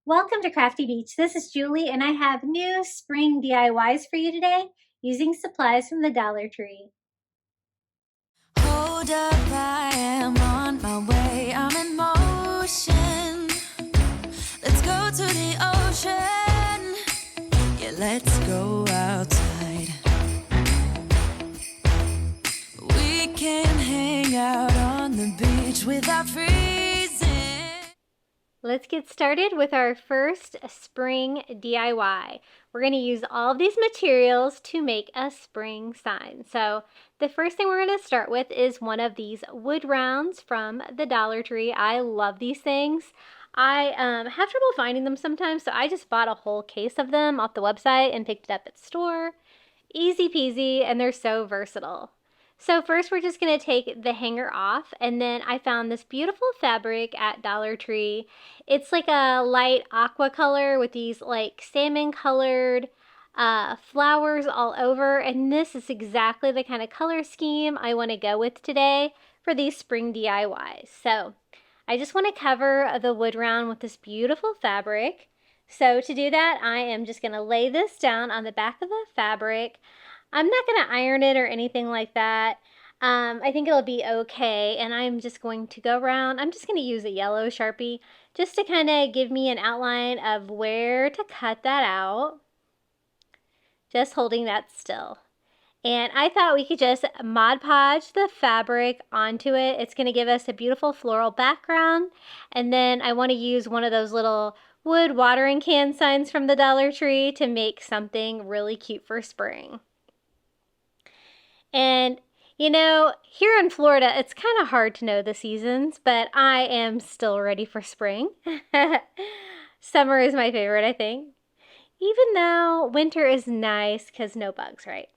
Welcome to Crafty Beach. This is Julie and I have new spring DIYs for you today using supplies from the Dollar Tree. Hold up, I am on my way, I'm in motion. Let's go to the ocean. Yeah, let's go outside. We can hang out on the beach without freezing. Let's get started with our first spring DIY. We're going to use all of these materials to make a spring sign. So the first thing we're going to start with is one of these wood rounds from the Dollar Tree. I love these things. I have trouble finding them sometimes, so I just bought a whole case of them off the website and picked it up at the store. Easy peasy, and they're so versatile. So first we're just going to take the hanger off, and then I found this beautiful fabric at Dollar Tree. It's like a light aqua color with these like salmon colored flowers all over, and this is exactly the kind of color scheme I want to go with today for these spring DIYs. So I just want to cover the wood round with this beautiful fabric. So to do that, I am just going to lay this down on the back of the fabric. I'm not going to iron it or anything like that. I think it'll be okay, and I'm just going to go around. I'm just going to use a yellow Sharpie just to kind of give me an outline of where to cut that out. Just holding that still. And I thought we could just Mod Podge the fabric onto it. It's going to give us a beautiful floral background. And then I want to use one of those little wood watering can signs from the Dollar Tree to make something really cute for spring. And you know, here in Florida, it's kind of hard to know the seasons, but I am still ready for spring. Summer is my favorite, I think. Even though winter is nice because no bugs, right?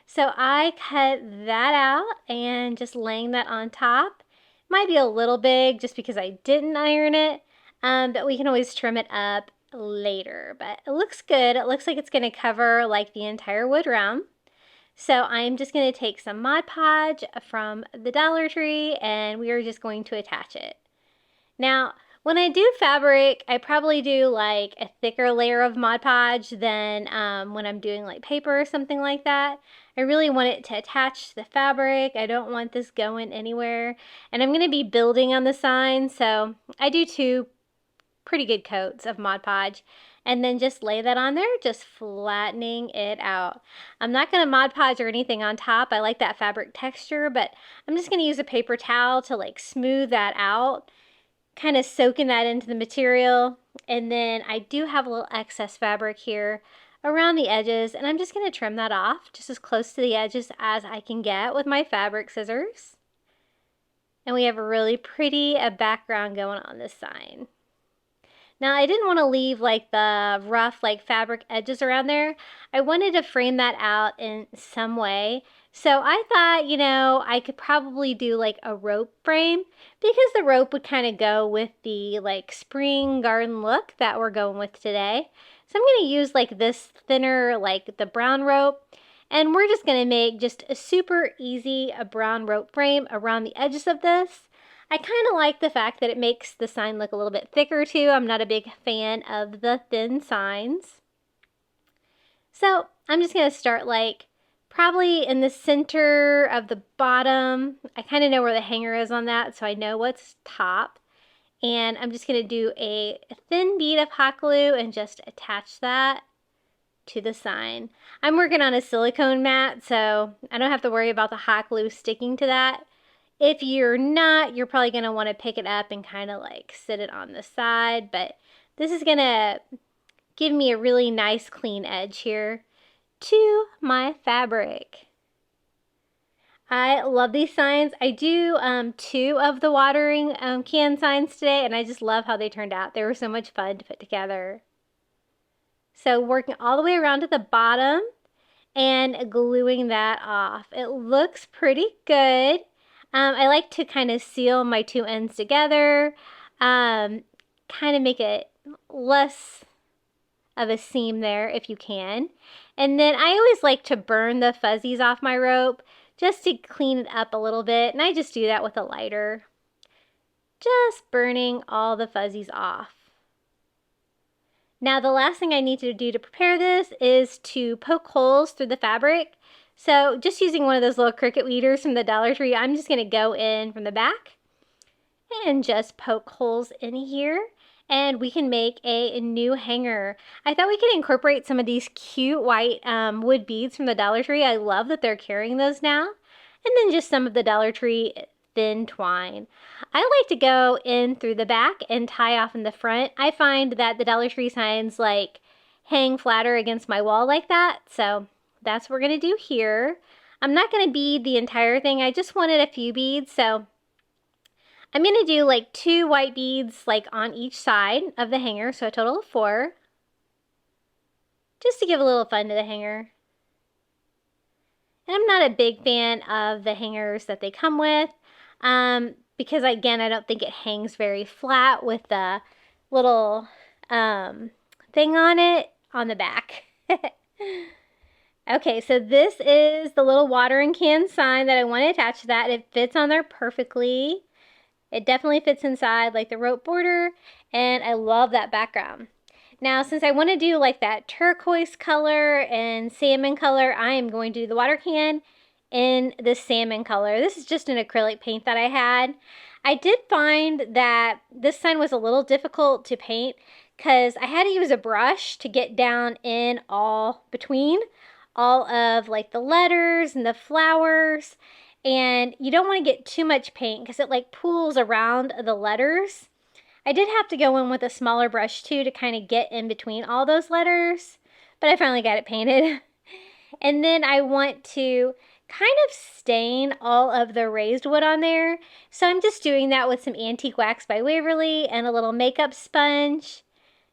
So I cut that out and just laying that on top. Might be a little big just because I didn't iron it, but we can always trim it up later. But it looks good. It looks like it's going to cover like the entire wood round. So I'm just going to take some Mod Podge from the Dollar Tree and we are just going to attach it. Now, when I do fabric, I probably do like a thicker layer of Mod Podge than when I'm doing like paper or something like that. I really want it to attach to the fabric. I don't want this going anywhere. And I'm going to be building on the sign, so I do 2 pretty good coats of Mod Podge and then just lay that on there, just flattening it out. I'm not going to Mod Podge or anything on top. I like that fabric texture, but I'm just going to use a paper towel to like smooth that out, kind of soaking that into the material. And then I do have a little excess fabric here around the edges, and I'm just going to trim that off just as close to the edges as I can get with my fabric scissors. And we have a really pretty background going on this sign. Now I didn't want to leave like the rough like fabric edges around there. I wanted to frame that out in some way. So I thought, you know, I could probably do like a rope frame because the rope would kind of go with the like spring garden look that we're going with today. So I'm going to use like this thinner, like the brown rope. And we're just going to make just a super easy brown rope frame around the edges of this. I kind of like the fact that it makes the sign look a little bit thicker too. I'm not a big fan of the thin signs. So I'm just going to start like probably in the center of the bottom. I kind of know where the hanger is on that, so I know what's top. And I'm just going to do a thin bead of hot glue and just attach that to the sign. I'm working on a silicone mat, so I don't have to worry about the hot glue sticking to that. If you're not, you're probably going to want to pick it up and kind of like sit it on the side, but this is going to give me a really nice clean edge here to my fabric. I love these signs. I do 2 of the watering can signs today, and I just love how they turned out. They were so much fun to put together. So working all the way around to the bottom and gluing that off. It looks pretty good. I like to kind of seal my 2 ends together, kind of make it less of a seam there if you can. And then I always like to burn the fuzzies off my rope just to clean it up a little bit, and I just do that with a lighter. Just burning all the fuzzies off. Now the last thing I need to do to prepare this is to poke holes through the fabric. So just using one of those little Cricut weeders from the Dollar Tree, I'm just going to go in from the back and just poke holes in here. And we can make a new hanger. I thought we could incorporate some of these cute white wood beads from the Dollar Tree. I love that they're carrying those now. And then just some of the Dollar Tree thin twine. I like to go in through the back and tie off in the front. I find that the Dollar Tree signs like hang flatter against my wall like that. So that's what we're going to do here. I'm not going to bead the entire thing. I just wanted a few beads. So I'm going to do like 2 white beads like on each side of the hanger. So a total of 4. Just to give a little fun to the hanger. And I'm not a big fan of the hangers that they come with. Because again, I don't think it hangs very flat with the little thing on it on the back. Okay, so this is the little watering can sign that I want to attach to that. It fits on there perfectly. It definitely fits inside like the rope border, and I love that background. Now, since I want to do like that turquoise color and salmon color, I am going to do the water can in the salmon color. This is just an acrylic paint that I had. I did find that this sign was a little difficult to paint because I had to use a brush to get down in between all of like the letters and the flowers, and you don't want to get too much paint because it like pools around the letters. I did have to go in with a smaller brush too to kind of get in between all those letters, but I finally got it painted. And then I want to kind of stain all of the raised wood on there. So I'm just doing that with some Antique Wax by Waverly and a little makeup sponge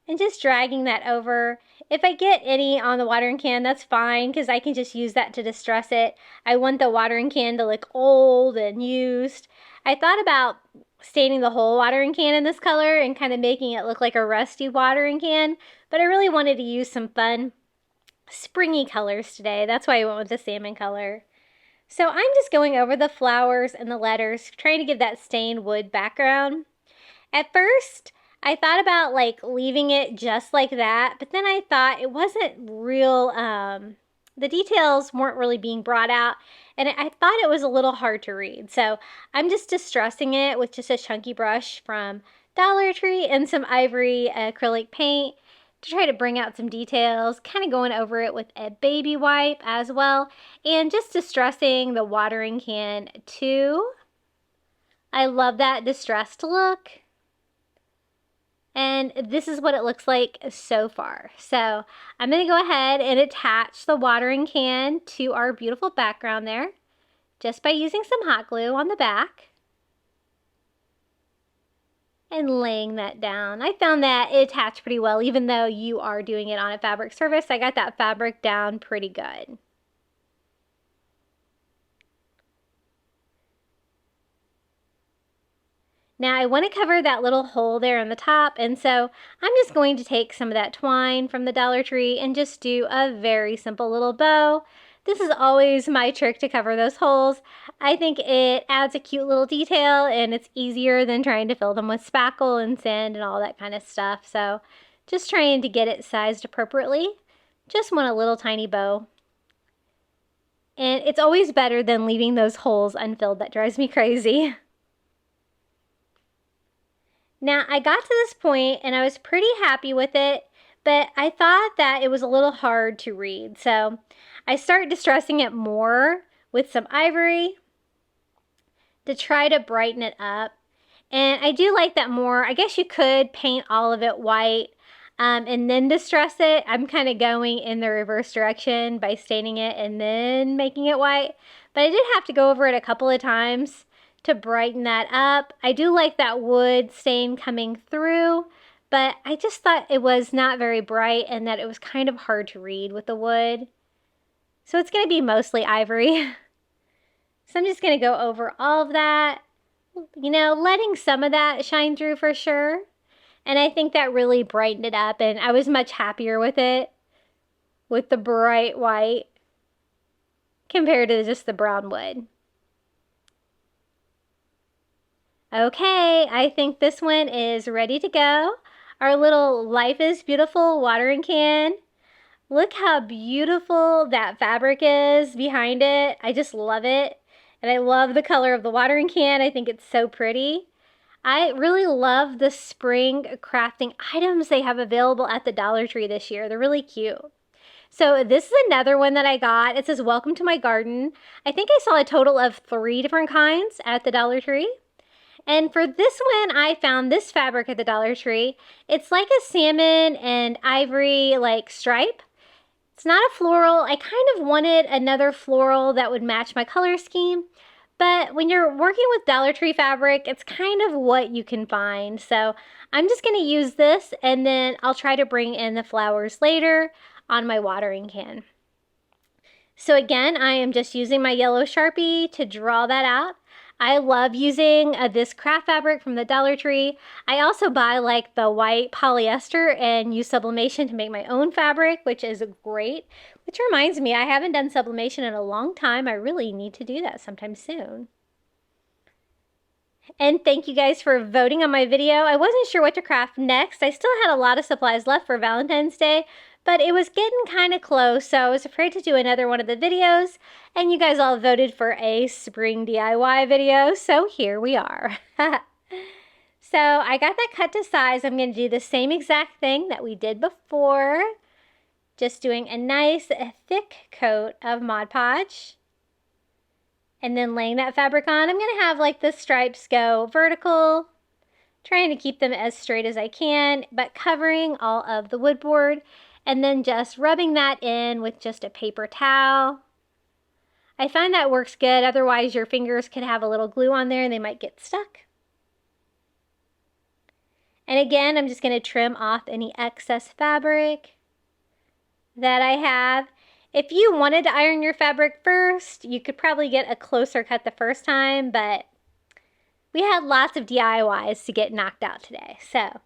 and just dragging that over. If I get any on the watering can, that's fine because I can just use that to distress it. I want the watering can to look old and used. I thought about staining the whole watering can in this color and kind of making it look like a rusty watering can, but I really wanted to use some fun springy colors today. That's why I went with the salmon color. So I'm just going over the flowers and the letters, trying to give that stained wood background. At first, I thought about like leaving it just like that, but then I thought it wasn't real, the details weren't really being brought out, and I thought it was a little hard to read. So I'm just distressing it with just a chunky brush from Dollar Tree and some ivory acrylic paint to try to bring out some details, kind of going over it with a baby wipe as well, and just distressing the watering can too. I love that distressed look. And this is what it looks like so far. So I'm going to go ahead and attach the watering can to our beautiful background there just by using some hot glue on the back and laying that down. I found that it attached pretty well, even though you are doing it on a fabric surface. I got that fabric down pretty good. Now I want to cover that little hole there on the top, and so I'm just going to take some of that twine from the Dollar Tree and just do a very simple little bow. This is always my trick to cover those holes. I think it adds a cute little detail, and it's easier than trying to fill them with spackle and sand and all that kind of stuff. So just trying to get it sized appropriately. Just want a little tiny bow. And it's always better than leaving those holes unfilled. That drives me crazy. Now, I got to this point and I was pretty happy with it, but I thought that it was a little hard to read. So I started distressing it more with some ivory to try to brighten it up. And I do like that more. I guess you could paint all of it white and then distress it. I'm kind of going in the reverse direction by staining it and then making it white. But I did have to go over it a couple of times to brighten that up. I do like that wood stain coming through, but I just thought it was not very bright and that it was kind of hard to read with the wood. So it's going to be mostly ivory. So I'm just going to go over all of that, you know, letting some of that shine through for sure. And I think that really brightened it up, and I was much happier with it, with the bright white compared to just the brown wood. Okay, I think this one is ready to go. our little Life is Beautiful watering can. Look how beautiful that fabric is behind it. I just love it. And I love the color of the watering can. I think it's so pretty. I really love the spring crafting items they have available at the Dollar Tree this year. They're really cute. So this is another one that I got. It says, welcome to my garden. I think I saw a total of 3 different kinds at the Dollar Tree. And for this one, I found this fabric at the Dollar Tree. It's like a salmon and ivory like stripe. It's not a floral. I kind of wanted another floral that would match my color scheme. But when you're working with Dollar Tree fabric, it's kind of what you can find. So I'm just going to use this, and then I'll try to bring in the flowers later on my watering can. So again, I am just using my yellow Sharpie to draw that out. I love using this craft fabric from the Dollar Tree. I also buy like the white polyester and use sublimation to make my own fabric, which is great. Which reminds me, I haven't done sublimation in a long time. I really need to do that sometime soon. And thank you guys for voting on my video. I wasn't sure what to craft next. I still had a lot of supplies left for Valentine's Day, but it was getting kind of close, so I was afraid to do another one of the videos, and you guys all voted for a spring DIY video, so here we are. So I got that cut to size. I'm going to do the same exact thing that we did before, just doing a nice thick coat of Mod Podge, and then laying that fabric on. I'm going to have like the stripes go vertical, trying to keep them as straight as I can, but covering all of the wood board. And then just rubbing that in with just a paper towel. I find that works good, otherwise your fingers could have a little glue on there and they might get stuck. And again, I'm just going to trim off any excess fabric that I have. If you wanted to iron your fabric first, you could probably get a closer cut the first time, but we had lots of DIYs to get knocked out today, so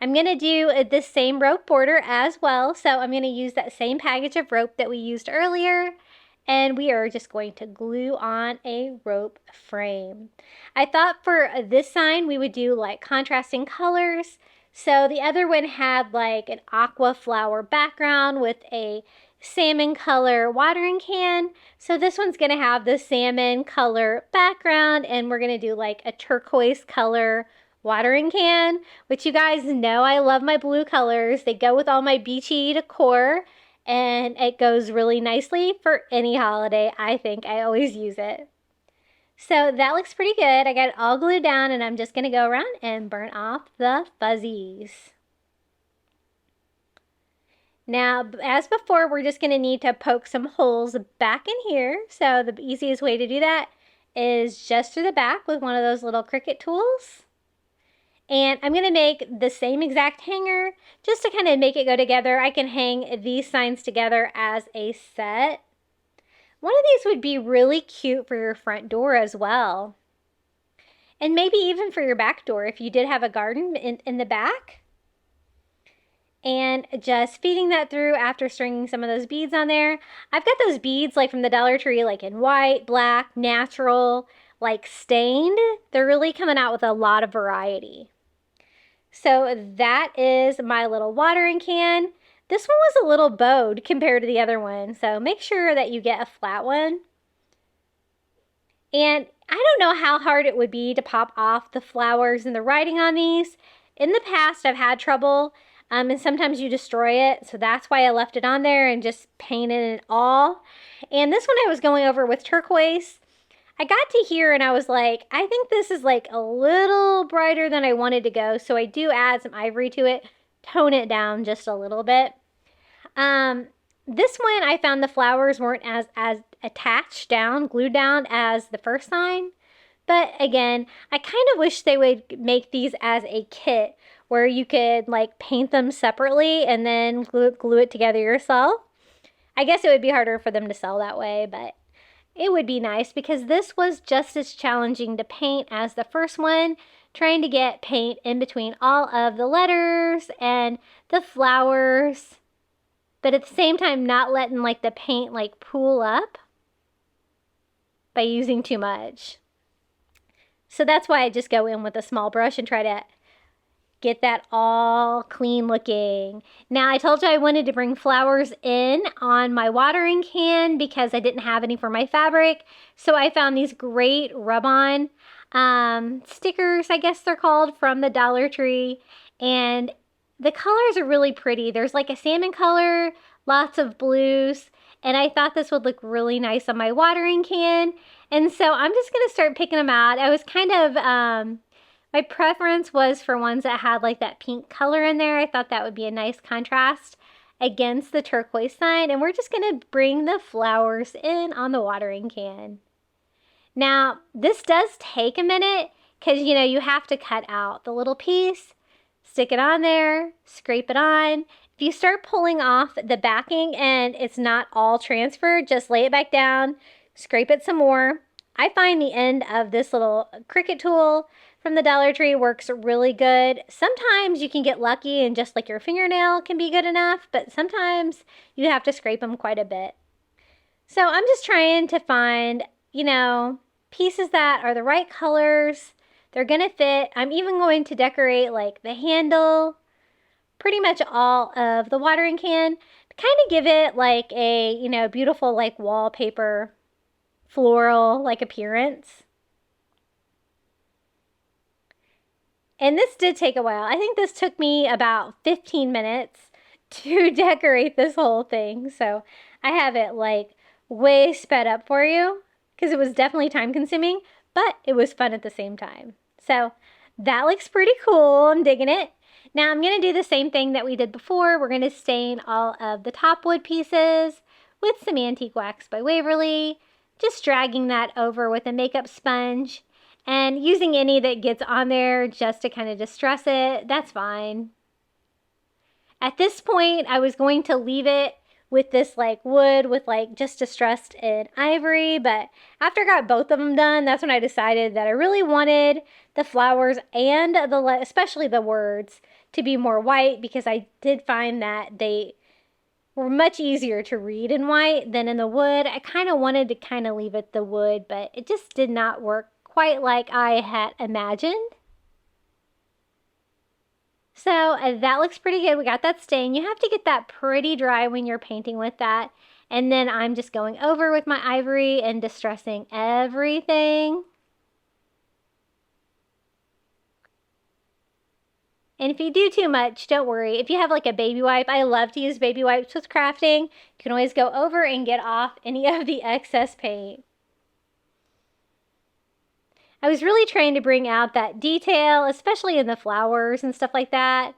I'm going to do this same rope border as well. So I'm going to use that same package of rope that we used earlier, and we are just going to glue on a rope frame. I thought for this sign we would do like contrasting colors. So the other one had like an aqua flower background with a salmon color watering can. So this one's going to have the salmon color background, and we're going to do like a turquoise color watering can, which you guys know I love my blue colors. They go with all my beachy decor, and it goes really nicely for any holiday. I think I always use it. So that looks pretty good. I got it all glued down, and I'm just going to go around and burn off the fuzzies. Now, as before, we're just going to need to poke some holes back in here. So the easiest way to do that is just through the back with one of those little Cricut tools. And I'm going to make the same exact hanger just to kind of make it go together. I can hang these signs together as a set. One of these would be really cute for your front door as well. And maybe even for your back door if you did have a garden in the back. And just feeding that through after stringing some of those beads on there. I've got those beads like from the Dollar Tree, like in white, black, natural, like stained. They're really coming out with a lot of variety. So that is my little watering can. This one was a little bowed compared to the other one, so make sure that you get a flat one. And I don't know how hard it would be to pop off the flowers and the writing on these. In the past, I've had trouble, and sometimes you destroy it, so that's why I left it on there and just painted it all. And this one I was going over with turquoise. I got to here and I was like, I think this is like a little brighter than I wanted to go. So I do add some ivory to it, tone it down just a little bit. This one I found the flowers weren't as attached down, glued down as the first sign. But again, I kind of wish they would make these as a kit where you could like paint them separately and then glue it together yourself. I guess it would be harder for them to sell that way, but it would be nice because this was just as challenging to paint as the first one, trying to get paint in between all of the letters and the flowers, but at the same time not letting like the paint like pool up by using too much. So that's why I just go in with a small brush and try to get that all clean looking. Now, I told you I wanted to bring flowers in on my watering can because I didn't have any for my fabric. So I found these great rub-on stickers, I guess they're called, from the Dollar Tree. And the colors are really pretty. There's like a salmon color, lots of blues, and I thought this would look really nice on my watering can. And so I'm just going to start picking them out. I was kind of, my preference was for ones that had like that pink color in there. I thought that would be a nice contrast against the turquoise sign. And we're just going to bring the flowers in on the watering can. Now, this does take a minute because, you know, you have to cut out the little piece, stick it on there, scrape it on. If you start pulling off the backing and it's not all transferred, just lay it back down, scrape it some more. I find the end of this little Cricut tool from the Dollar Tree works really good. Sometimes you can get lucky and just like your fingernail can be good enough, but sometimes you have to scrape them quite a bit. So I'm just trying to find, you know, pieces that are the right colors. They're gonna fit. I'm even going to decorate like the handle, pretty much all of the watering can, to kind of give it like a, you know, beautiful like wallpaper floral like appearance. And this did take a while. I think this took me about 15 minutes to decorate this whole thing. So I have it like way sped up for you because it was definitely time consuming, but it was fun at the same time. So that looks pretty cool. I'm digging it. Now I'm going to do the same thing that we did before. We're going to stain all of the top wood pieces with some Antique Wax by Waverly, just dragging that over with a makeup sponge and using any that gets on there just to kind of distress it. That's fine. At this point, I was going to leave it with this like wood with like just distressed in ivory, but after I got both of them done, that's when I decided that I really wanted the flowers and the, especially the words, to be more white because I did find that they were much easier to read in white than in the wood. I kind of wanted to kind of leave it the wood, but it just did not work quite like I had imagined. So that looks pretty good. We got that stain. You have to get that pretty dry when you're painting with that. And then I'm just going over with my ivory and distressing everything. And if you do too much, don't worry. If you have like a baby wipe, I love to use baby wipes with crafting. You can always go over and get off any of the excess paint. I was really trying to bring out that detail, especially in the flowers and stuff like that.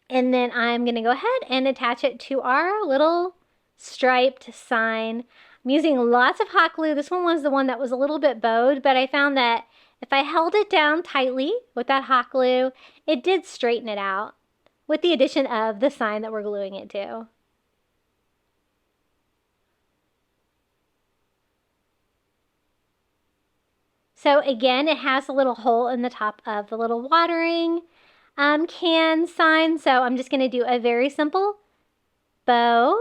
And then I'm going to go ahead and attach it to our little striped sign. I'm using lots of hot glue. This one was the one that was a little bit bowed, but I found that if I held it down tightly with that hot glue, it did straighten it out with the addition of the sign that we're gluing it to. So again, it has a little hole in the top of the little watering can sign. So I'm just going to do a very simple bow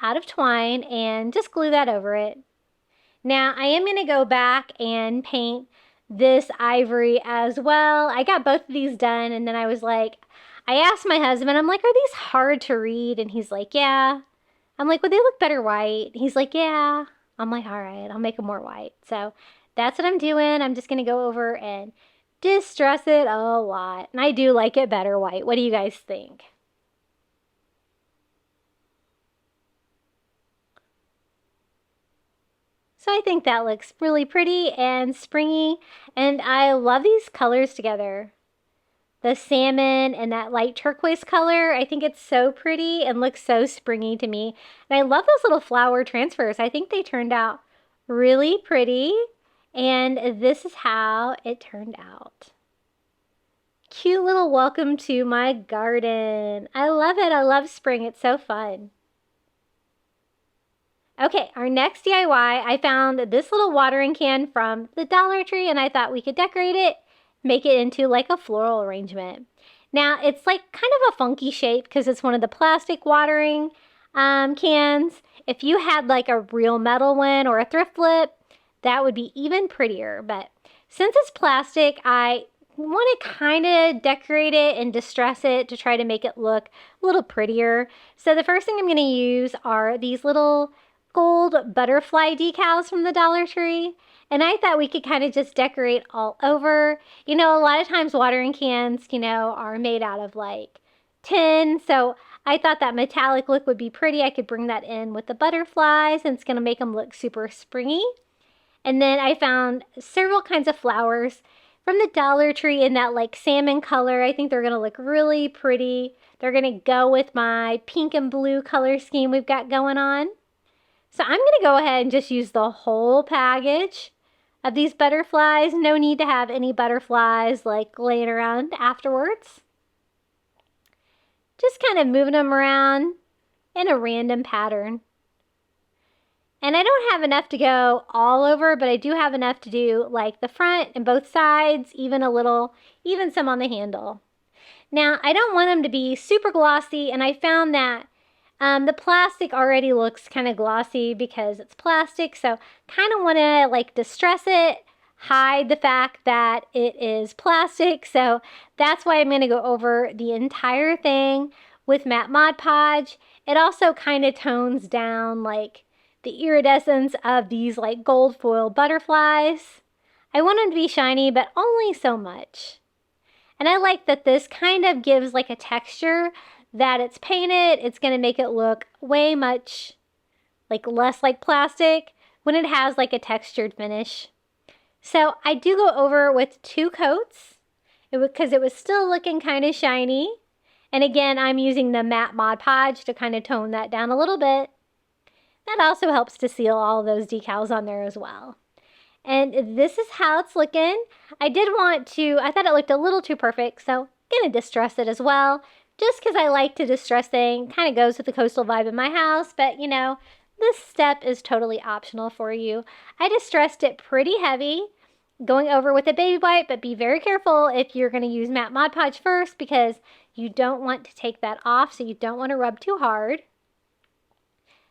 out of twine and just glue that over it. Now I am going to go back and paint this ivory as well. I got both of these done and then I was like, I asked my husband, I'm like, are these hard to read? And he's like, yeah. I'm like, would they look better white? He's like, yeah. I'm like, all right, I'll make them more white. So that's what I'm doing. I'm just going to go over and distress it a lot. And I do like it better white. What do you guys think? So I think that looks really pretty and springy. And I love these colors together. The salmon and that light turquoise color, I think it's so pretty and looks so springy to me. And I love those little flower transfers. I think they turned out really pretty. And this is how it turned out. Cute little welcome to my garden. I love it. I love spring. It's so fun. Okay, our next DIY, I found this little watering can from the Dollar Tree and I thought we could decorate it, make it into like a floral arrangement. Now it's like kind of a funky shape because it's one of the plastic watering cans. If you had like a real metal one or a thrift flip, that would be even prettier. But Since it's plastic, I want to kind of decorate it and distress it to try to make it look a little prettier. So the first thing I'm going to use are these little gold butterfly decals from the Dollar Tree. And I thought we could kind of just decorate all over. You know, a lot of times watering cans, you know, are made out of like tin. So I thought that metallic look would be pretty. I could bring that in with the butterflies and it's going to make them look super springy. And then I found several kinds of flowers from the Dollar Tree in that like salmon color. I think they're going to look really pretty. They're going to go with my pink and blue color scheme we've got going on. So I'm going to go ahead and just use the whole package of these butterflies. No need to have any butterflies like laying around afterwards. Just kind of moving them around in a random pattern. And I don't have enough to go all over, but I do have enough to do like the front and both sides, even a little, even some on the handle. Now, I don't want them to be super glossy, and I found that the plastic already looks kind of glossy because it's plastic, so kind of want to like distress it, hide the fact that it is plastic. So that's why I'm going to go over the entire thing with matte Mod Podge. It also kind of tones down like the iridescence of these like gold foil butterflies. I want them to be shiny, but only so much. And I like that this kind of gives like a texture that it's painted. It's going to make it look way much like less like plastic when it has like a textured finish. So I do go over with 2 coats because it was still looking kind of shiny. And again, I'm using the matte Mod Podge to kind of tone that down a little bit. That also helps to seal all those decals on there as well. And this is how it's looking. I thought it looked a little too perfect, so I'm going to distress it as well. Just because I like to distress things, kind of goes with the coastal vibe in my house, but you know, this step is totally optional for you. I distressed it pretty heavy, going over with a baby wipe, but be very careful if you're going to use matte Mod Podge first because you don't want to take that off, so you don't want to rub too hard.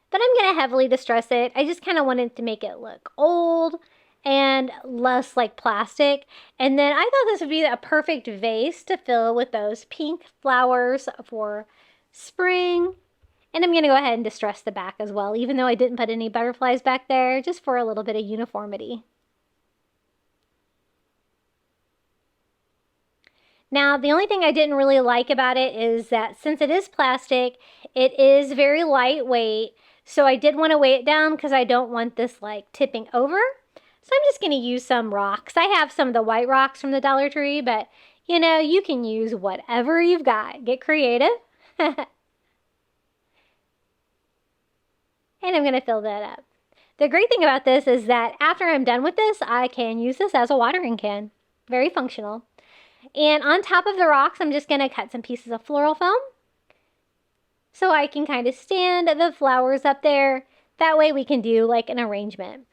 But I'm going to heavily distress it. I just kind of wanted to make it look old and less like plastic. And then I thought this would be a perfect vase to fill with those pink flowers for spring. And I'm going to go ahead and distress the back as well, even though I didn't put any butterflies back there, just for a little bit of uniformity. Now, the only thing I didn't really like about it is that since it is plastic, it is very lightweight. So I did want to weigh it down because I don't want this like tipping over. So I'm just going to use some rocks. I have some of the white rocks from the Dollar Tree, but you know, you can use whatever you've got. Get creative. And I'm going to fill that up. The great thing about this is that after I'm done with this, I can use this as a watering can. Very functional. And on top of the rocks, I'm just going to cut some pieces of floral foam so I can kind of stand the flowers up there. That way we can do like an arrangement.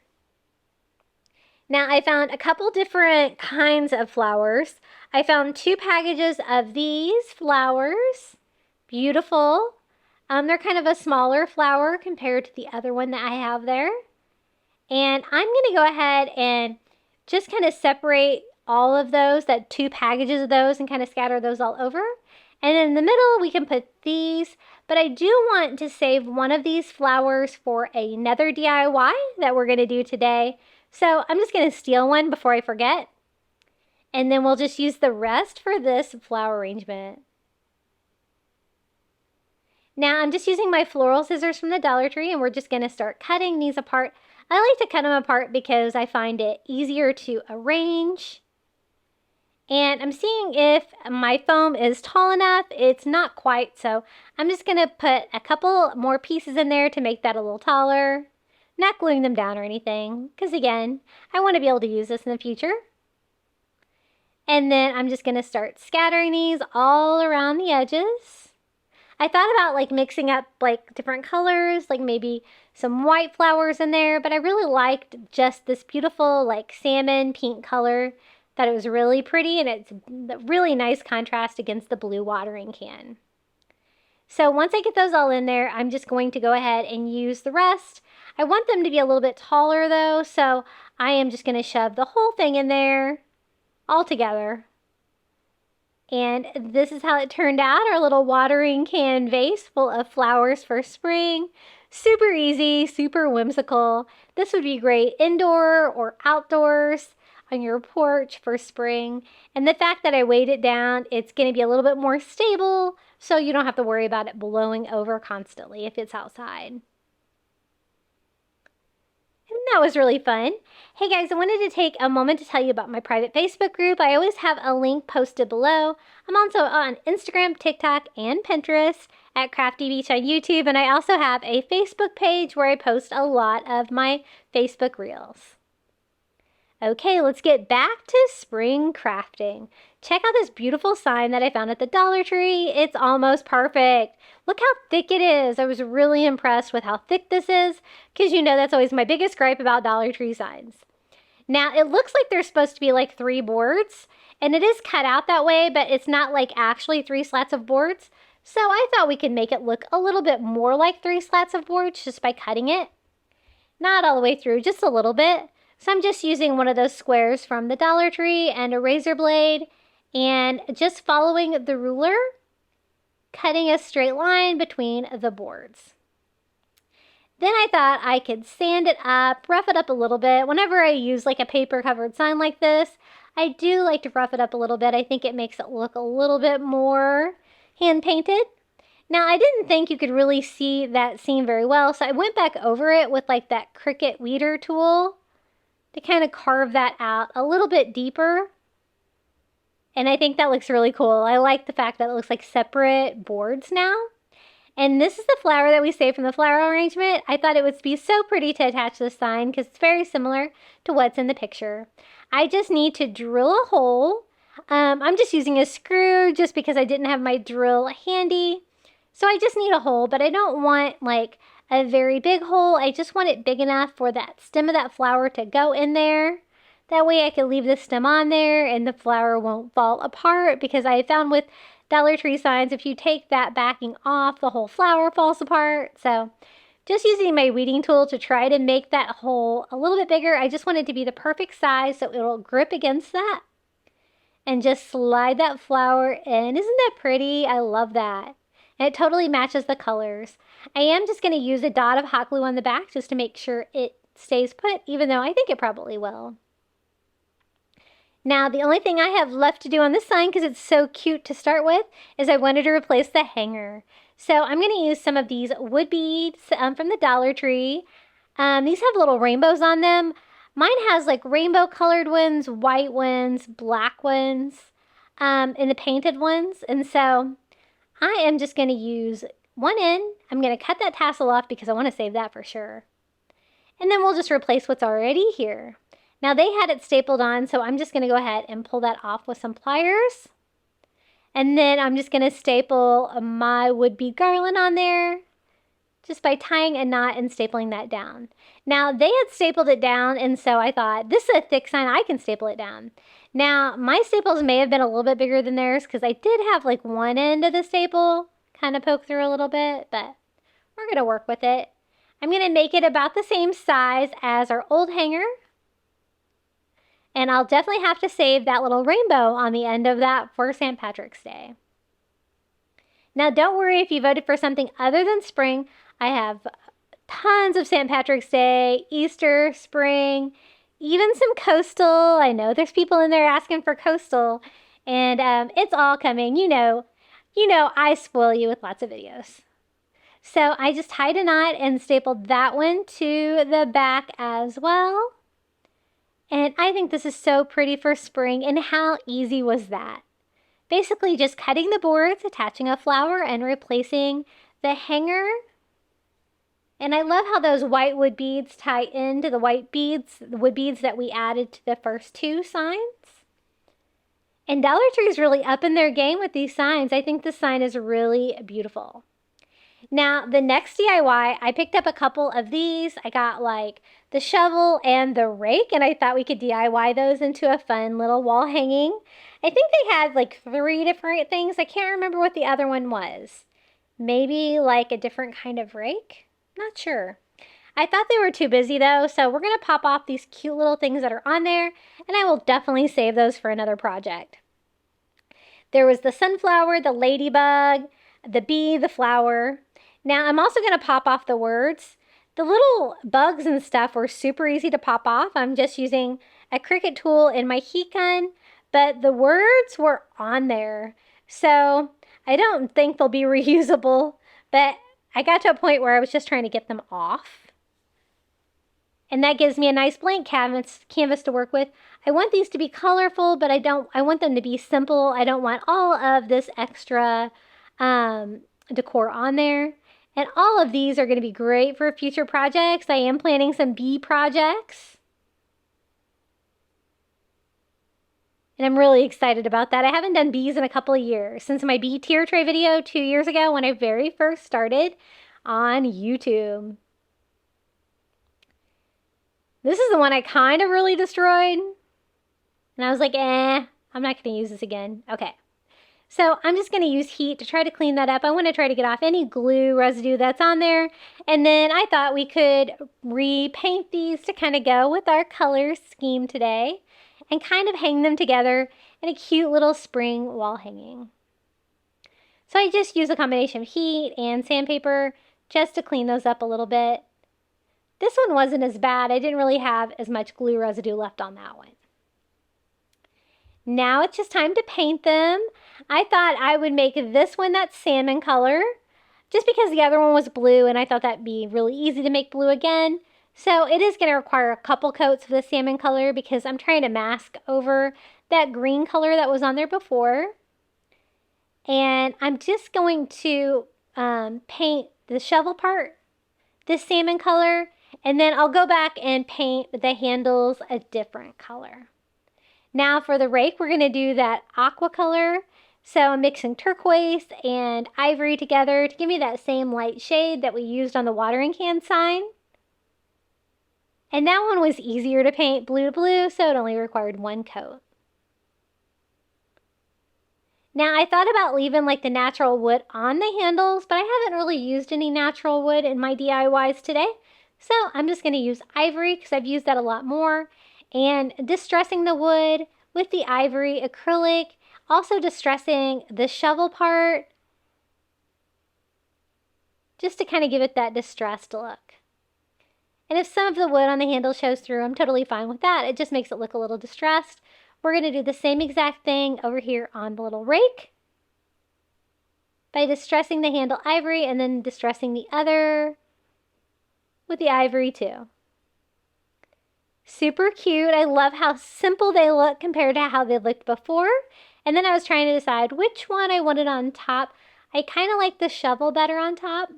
Now I found a couple different kinds of flowers. I found 2 packages of these flowers. Beautiful. They're kind of a smaller flower compared to the other one that I have there. And I'm going to go ahead and just kind of separate all of those, that 2 packages of those, and kind of scatter those all over. And in the middle, we can put these, but I do want to save one of these flowers for another DIY that we're going to do today. So I'm just going to steal one before I forget. And then we'll just use the rest for this flower arrangement. Now I'm just using my floral scissors from the Dollar Tree, and we're just going to start cutting these apart. I like to cut them apart because I find it easier to arrange. And I'm seeing if my foam is tall enough. It's not quite, so I'm just going to put a couple more pieces in there to make that a little taller. Not gluing them down or anything, because again, I want to be able to use this in the future. And then I'm just going to start scattering these all around the edges. I thought about like mixing up like different colors, like maybe some white flowers in there, but I really liked just this beautiful like salmon pink color. Thought it was really pretty, and it's a really nice contrast against the blue watering can. So once I get those all in there, I'm just going to go ahead and use the rest. I want them to be a little bit taller though, so I am just going to shove the whole thing in there all together. And this is how it turned out, our little watering can vase full of flowers for spring. Super easy, super whimsical. This would be great indoor or outdoors on your porch for spring. And the fact that I weighed it down, it's going to be a little bit more stable, so you don't have to worry about it blowing over constantly if it's outside. And that was really fun. Hey guys, I wanted to take a moment to tell you about my private Facebook group. I always have a link posted below. I'm also on Instagram, TikTok, and Pinterest at Crafty Beach on YouTube. And I also have a Facebook page where I post a lot of my Facebook reels. Okay, let's get back to spring crafting. Check out this beautiful sign that I found at the Dollar Tree. It's almost perfect. Look how thick it is. I was really impressed with how thick this is, because you know that's always my biggest gripe about Dollar Tree signs. Now, it looks like there's supposed to be like 3 boards, and it is cut out that way, but it's not like actually 3 slats of boards. So I thought we could make it look a little bit more like 3 slats of boards just by cutting it. Not all the way through, just a little bit. So I'm just using one of those squares from the Dollar Tree and a razor blade and just following the ruler, cutting a straight line between the boards. Then I thought I could sand it up, rough it up a little bit. Whenever I use like a paper covered sign like this, I do like to rough it up a little bit. I think it makes it look a little bit more hand painted. Now, I didn't think you could really see that seam very well, so I went back over it with like that Cricut weeder tool to kind of carve that out a little bit deeper. And I think that looks really cool. I like the fact that it looks like separate boards now. And this is the flower that we saved from the flower arrangement. I thought it would be so pretty to attach this sign because it's very similar to what's in the picture. I just need to drill a hole. I'm just using a screw just because I didn't have my drill handy. So I just need a hole, but I don't want like a very big hole. I just want it big enough for that stem of that flower to go in there. That way I can leave the stem on there and the flower won't fall apart, because I found with Dollar Tree signs, if you take that backing off, the whole flower falls apart. So just using my weeding tool to try to make that hole a little bit bigger. I just want it to be the perfect size so it'll grip against that. And just slide that flower in. Isn't that pretty? I love that. And it totally matches the colors. I am just going to use a dot of hot glue on the back just to make sure it stays put, even though I think it probably will. Now, the only thing I have left to do on this sign, because it's so cute to start with, is I wanted to replace the hanger. So I'm going to use some of these wood beads from the Dollar Tree. These have little rainbows on them. Mine has like rainbow colored ones, white ones, black ones, and the painted ones. And so I am just going to use one end. I'm going to cut that tassel off because I want to save that for sure. And then we'll just replace what's already here. Now they had it stapled on, so I'm just going to go ahead and pull that off with some pliers. And then I'm just going to staple my wood bead garland on there just by tying a knot and stapling that down. Now they had stapled it down, and so I thought, this is a thick sign, I can staple it down. Now my staples may have been a little bit bigger than theirs because I did have like one end of the staple kind of poke through a little bit, but we're going to work with it. I'm going to make it about the same size as our old hanger. And I'll definitely have to save that little rainbow on the end of that for St. Patrick's Day. Now, don't worry if you voted for something other than spring. I have tons of St. Patrick's Day, Easter, spring, even some coastal. I know there's people in there asking for coastal. And it's all coming. You know, I spoil you with lots of videos. So I just tied a knot and stapled that one to the back as well. And I think this is so pretty for spring, and how easy was that? Basically just cutting the boards, attaching a flower, and replacing the hanger. And I love how those white wood beads tie into the white beads, the wood beads that we added to the first 2 signs. And Dollar Tree is really up in their game with these signs. I think this sign is really beautiful. Now, the next DIY, I picked up a couple of these. I got like the shovel and the rake, and I thought we could DIY those into a fun little wall hanging. I think they had like 3 different things. I can't remember what the other one was. Maybe like a different kind of rake? Not sure. I thought they were too busy though, so we're going to pop off these cute little things that are on there, and I will definitely save those for another project. There was the sunflower, the ladybug, the bee, the flower. Now I'm also going to pop off the words. The little bugs and stuff were super easy to pop off. I'm just using a Cricut tool in my heat gun, but the words were on there. So I don't think they'll be reusable, but I got to a point where I was just trying to get them off. And that gives me a nice blank canvas to work with. I want these to be colorful, but I want them to be simple. I don't want all of this extra decor on there. And all of these are going to be great for future projects. I am planning some bee projects. And I'm really excited about that. I haven't done bees in a couple of years, since my bee tier tray video 2 years ago when I very first started on YouTube. This is the one I kind of really destroyed. And I was like, I'm not going to use this again. Okay. So I'm just going to use heat to try to clean that up. I want to try to get off any glue residue that's on there. And then I thought we could repaint these to kind of go with our color scheme today and kind of hang them together in a cute little spring wall hanging. So I just use a combination of heat and sandpaper just to clean those up a little bit. This one wasn't as bad. I didn't really have as much glue residue left on that one. Now it's just time to paint them. I thought I would make this one that salmon color just because the other one was blue and I thought that'd be really easy to make blue again. So it is going to require a couple coats of the salmon color because I'm trying to mask over that green color that was on there before. And I'm just going to paint the shovel part this salmon color, and then I'll go back and paint the handles a different color. Now for the rake, we're going to do that aqua color. So I'm mixing turquoise and ivory together to give me that same light shade that we used on the watering can sign. And that one was easier to paint blue to blue, so it only required one coat. Now I thought about leaving like the natural wood on the handles, but I haven't really used any natural wood in my DIYs today. So I'm just going to use ivory because I've used that a lot more. And distressing the wood with the ivory acrylic, also distressing the shovel part, just to kind of give it that distressed look. And if some of the wood on the handle shows through, I'm totally fine with that. It just makes it look a little distressed. We're going to do the same exact thing over here on the little rake by distressing the handle ivory and then distressing the other with the ivory too. Super cute. I love how simple they look compared to how they looked before. And then I was trying to decide which one I wanted on top. I kind of like the shovel better on top.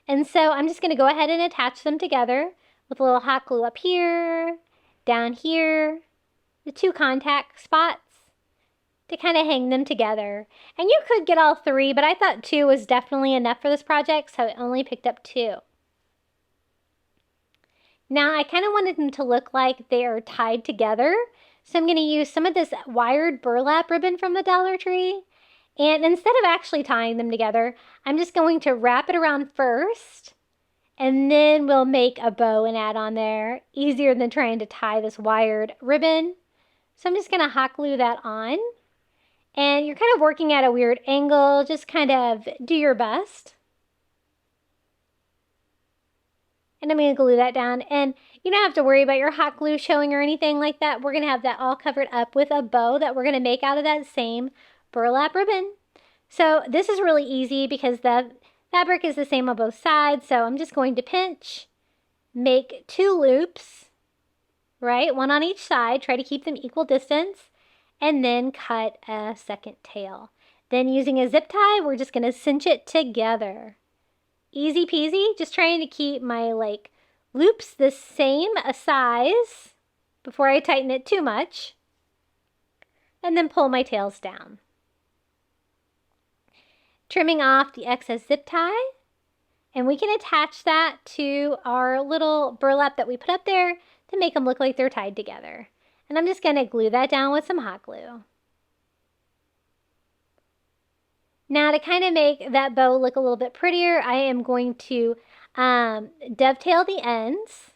And so I'm just going to go ahead and attach them together with a little hot glue up here, down here, the 2 contact spots to kind of hang them together. And you could get all 3, but I thought 2 was definitely enough for this project, so I only picked up 2. Now I kind of wanted them to look like they are tied together. So I'm going to use some of this wired burlap ribbon from the Dollar Tree. And instead of actually tying them together, I'm just going to wrap it around first. And then we'll make a bow and add on there. Easier than trying to tie this wired ribbon. So I'm just going to hot glue that on. And you're kind of working at a weird angle. Just kind of do your best. And I'm going to glue that down. And you don't have to worry about your hot glue showing or anything like that. We're going to have that all covered up with a bow that we're going to make out of that same burlap ribbon. So this is really easy because the fabric is the same on both sides. So I'm just going to pinch, make 2 loops, right? 1 on each side. Try to keep them equal distance. And then cut a second tail. Then using a zip tie, we're just going to cinch it together. Easy peasy, just trying to keep my loops the same size before I tighten it too much. And then pull my tails down. Trimming off the excess zip tie. And we can attach that to our little burlap that we put up there to make them look like they're tied together. And I'm just going to glue that down with some hot glue. Now to kind of make that bow look a little bit prettier, I am going to Dovetail the ends.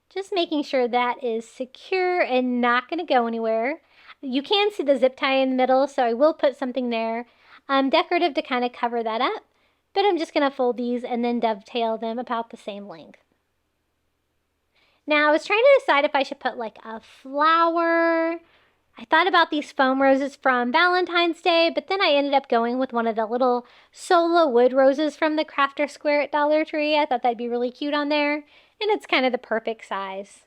Just making sure that is secure and not going to go anywhere. You can see the zip tie in the middle, so I will put something there decorative to kind of cover that up. But I'm just going to fold these and then dovetail them about the same length. Now, I was trying to decide if I should put like a flower. I thought about these foam roses from Valentine's Day, but then I ended up going with one of the little solo wood roses from the Crafter Square at Dollar Tree. I thought that'd be really cute on there, and it's kind of the perfect size.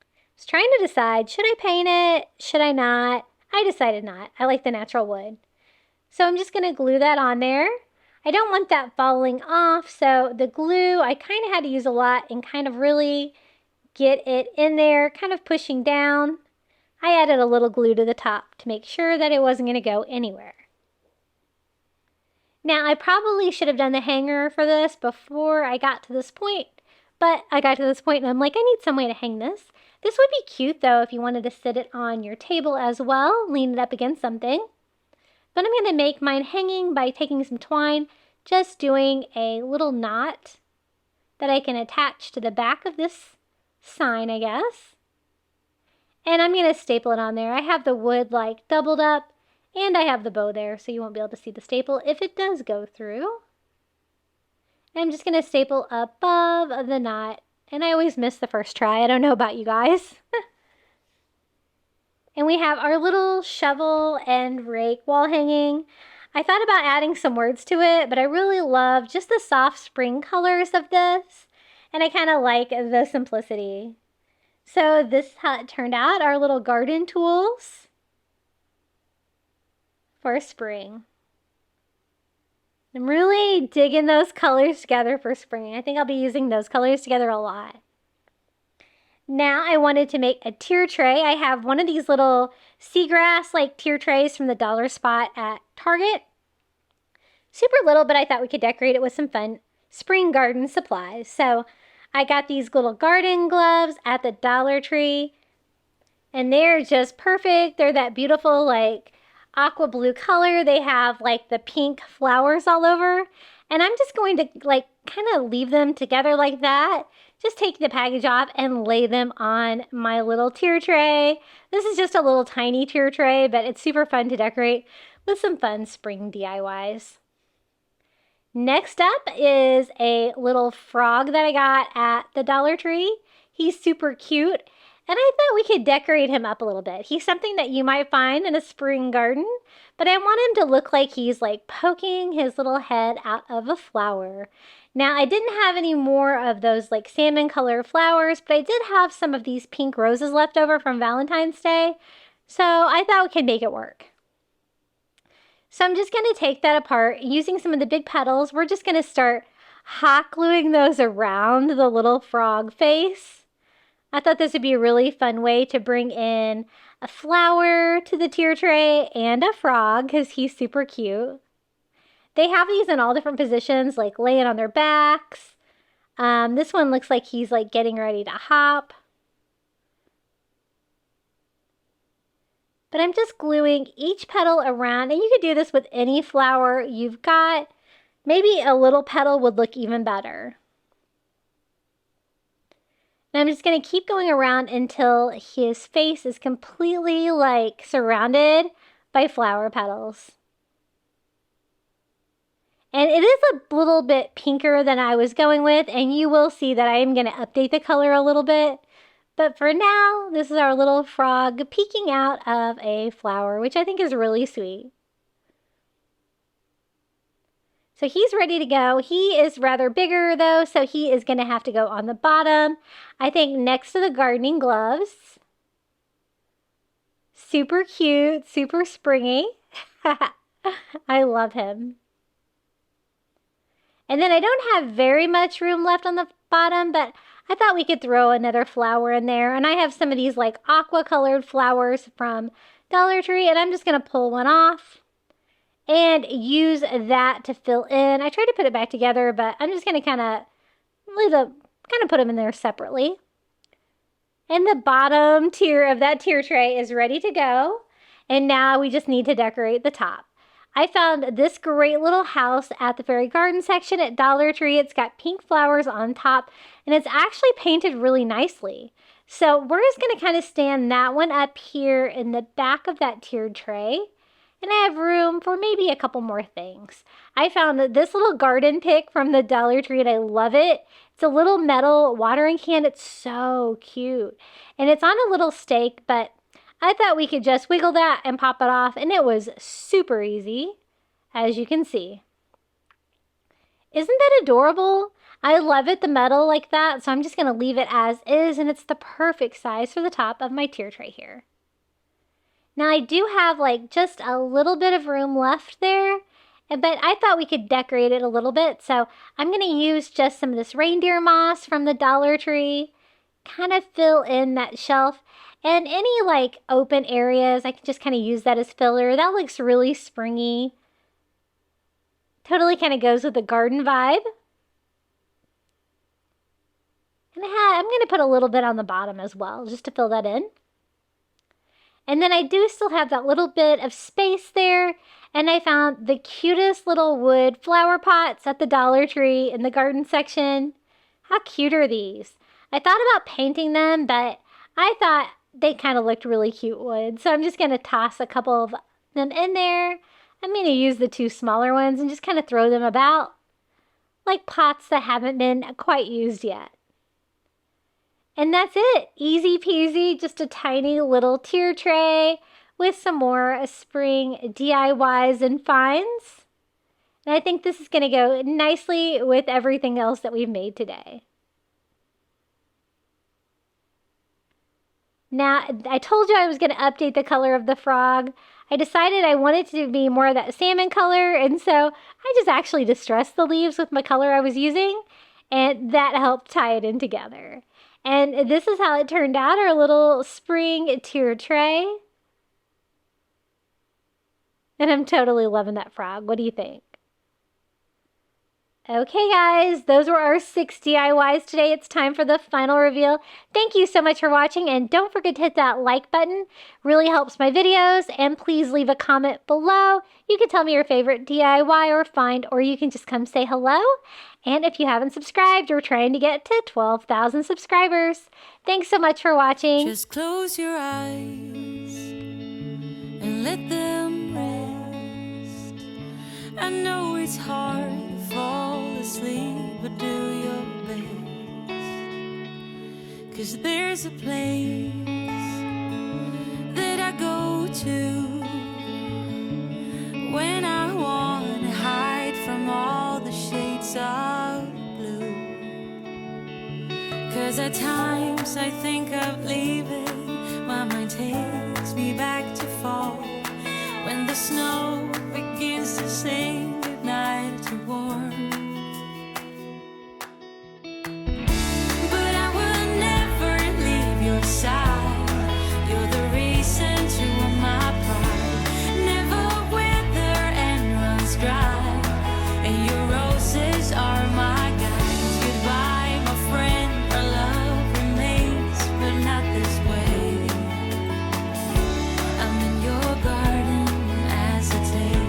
I was trying to decide, should I paint it? Should I not? I decided not. I like the natural wood. So I'm just going to glue that on there. I don't want that falling off, so the glue, I kind of had to use a lot and kind of really get it in there, kind of pushing down. I added a little glue to the top to make sure that it wasn't going to go anywhere. Now, I probably should have done the hanger for this before I got to this point, but I got to this point and I'm like, I need some way to hang this. This would be cute, though, if you wanted to sit it on your table as well, lean it up against something. But I'm going to make mine hanging by taking some twine, just doing a little knot that I can attach to the back of this sign, I guess. And I'm going to staple it on there. I have the wood like doubled up, and I have the bow there, so you won't be able to see the staple if it does go through. And I'm just going to staple above the knot, and I always miss the first try. I don't know about you guys. And we have our little shovel and rake wall hanging. I thought about adding some words to it, but I really love just the soft spring colors of this. And I kind of like the simplicity. So this is how it turned out, our little garden tools for spring. I'm really digging those colors together for spring. I think I'll be using those colors together a lot. Now I wanted to make a tier tray. I have one of these little seagrass like tier trays from the dollar spot at Target. Super little, but I thought we could decorate it with some fun spring garden supplies. So I got these little garden gloves at the Dollar Tree, and they're just perfect. They're that beautiful like aqua blue color. They have like the pink flowers all over, and I'm just going to like kind of leave them together like that. Just take the package off and lay them on my little tier tray. This is just a little tiny tier tray, but it's super fun to decorate with some fun spring DIYs. Next up is a little frog that I got at the Dollar Tree. He's super cute, and I thought we could decorate him up a little bit. He's something that you might find in a spring garden, but I want him to look like he's like poking his little head out of a flower. Now, I didn't have any more of those like salmon color flowers, but I did have some of these pink roses left over from Valentine's Day, so I thought we could make it work. So I'm just going to take that apart. Using some of the big petals, we're just going to start hot gluing those around the little frog face. I thought this would be a really fun way to bring in a flower to the tier tray and a frog because he's super cute. They have these in all different positions, like laying on their backs. This one looks like he's like getting ready to hop. But I'm just gluing each petal around, and you could do this with any flower you've got. Maybe a little petal would look even better. And I'm just going to keep going around until his face is completely like surrounded by flower petals. And it is a little bit pinker than I was going with, and you will see that I am going to update the color a little bit. But for now, this is our little frog peeking out of a flower, which I think is really sweet. So he's ready to go. He is rather bigger though, so he is going to have to go on the bottom, I think next to the gardening gloves. Super cute, super springy. I love him. And then I don't have very much room left on the bottom, but I thought we could throw another flower in there. And I have some of these like aqua colored flowers from Dollar Tree, and I'm just going to pull one off and use that to fill in. I tried to put it back together, but I'm just going to kind of put them in there separately. And the bottom tier of that tier tray is ready to go. And now we just need to decorate the top. I found this great little house at the fairy garden section at Dollar Tree. It's got pink flowers on top, and it's actually painted really nicely. So we're just going to kind of stand that one up here in the back of that tiered tray. And I have room for maybe a couple more things. I found this little garden pick from the Dollar Tree, and I love it. It's a little metal watering can. It's so cute. And it's on a little stake, but I thought we could just wiggle that and pop it off, and it was super easy, as you can see. Isn't that adorable? I love it, the metal like that, so I'm just going to leave it as is, and it's the perfect size for the top of my tier tray here. Now I do have like just a little bit of room left there, but I thought we could decorate it a little bit, so I'm going to use just some of this reindeer moss from the Dollar Tree, kind of fill in that shelf, and any like open areas, I can just kind of use that as filler. That looks really springy. Totally kind of goes with the garden vibe. And I'm going to put a little bit on the bottom as well, just to fill that in. And then I do still have that little bit of space there, and I found the cutest little wood flower pots at the Dollar Tree in the garden section. How cute are these? I thought about painting them, but I thought they kind of looked really cute wood, so I'm just going to toss a couple of them in there. I'm going to use the two smaller ones and just kind of throw them about like pots that haven't been quite used yet. And that's it. Easy peasy, just a tiny little tier tray with some more spring DIYs and finds. And I think this is going to go nicely with everything else that we've made today. Now, I told you I was going to update the color of the frog. I decided I wanted to be more of that salmon color, and so I just actually distressed the leaves with my color I was using, and that helped tie it in together. And this is how it turned out, our little spring tier tray. And I'm totally loving that frog. What do you think? Okay, guys, those were our 6 DIYs today. It's time for the final reveal. Thank you so much for watching, and don't forget to hit that like button. Really helps my videos, and please leave a comment below. You can tell me your favorite DIY or find, or you can just come say hello. And if you haven't subscribed, we're trying to get to 12,000 subscribers. Thanks so much for watching. Just close your eyes and let them rest. I know it's hard to fall asleep, but do your best. 'Cause there's a place that I go to when I want to hide from all the shades of blue. 'Cause at times I think of leaving, my mind takes me back to fall, when the snow begins to sing goodnight to warm. But I will never leave your side. You're the reason to my pride never wither and runs dry, and your roses are my guides. Goodbye, my friend, our love remains, but not this way. I'm in your garden as a day.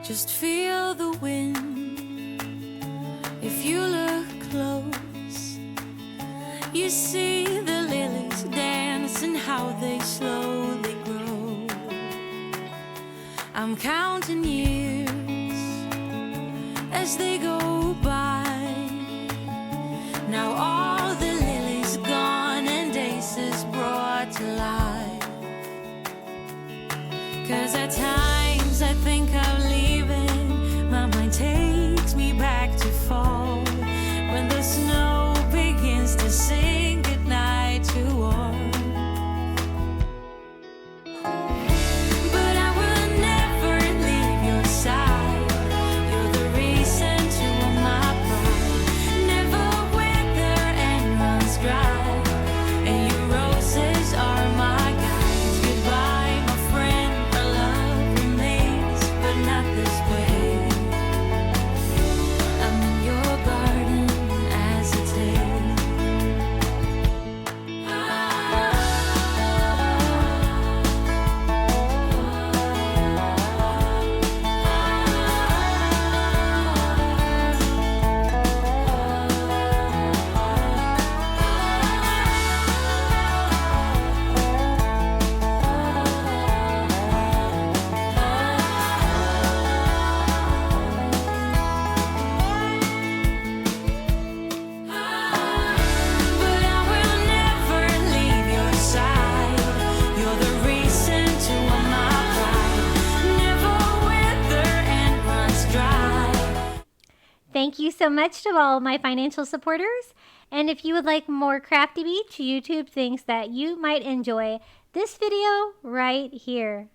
Just feel the wind. If you look close, you see the lilies dance and how they slowly grow. I'm counting years as they go by. Now all the lilies gone and days is brought to life. 'Cause at times I think of leaving, my mind takes me back to fall, when the snow begins to sing goodnight to warm. But I will never leave your side. You're the reason to my pride never wither and runs dry, and your roses are my guides. Goodbye, my friend, our love remains, but not this way. I'm in your garden as a day. Thank you so much to all my financial supporters. And if you would like more Crafty Beach YouTube things that you might enjoy, this video right here.